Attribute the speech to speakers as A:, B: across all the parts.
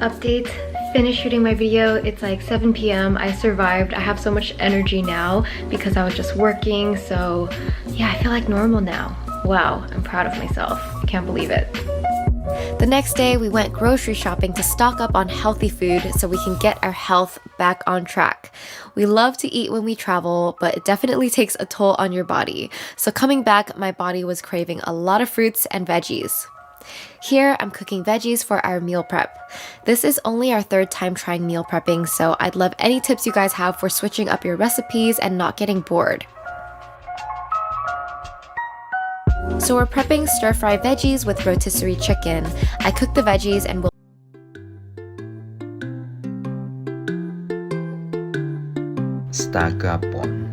A: Update, finished shooting my video. It's like 7 p.m. I survived. I have so much energy now because I was just working. So yeah, I feel like normal now. Wow, I'm proud of myself. I can't believe it.
B: The next day, we went grocery shopping to stock up on healthy food so we can get our health back on track. We love to eat when we travel, but it definitely takes a toll on your body. So coming back, my body was craving a lot of fruits and veggies. Here, I'm cooking veggies for our meal prep. This is only our third time trying meal prepping, so I'd love any tips you guys have for switching up your recipes and not getting bored. So we're prepping stir-fry veggies with rotisserie chicken. I cook the veggies and we'll
C: stsäkapon,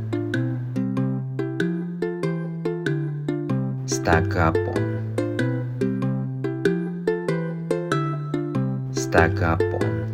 C: stsäkapon, stsäkapon.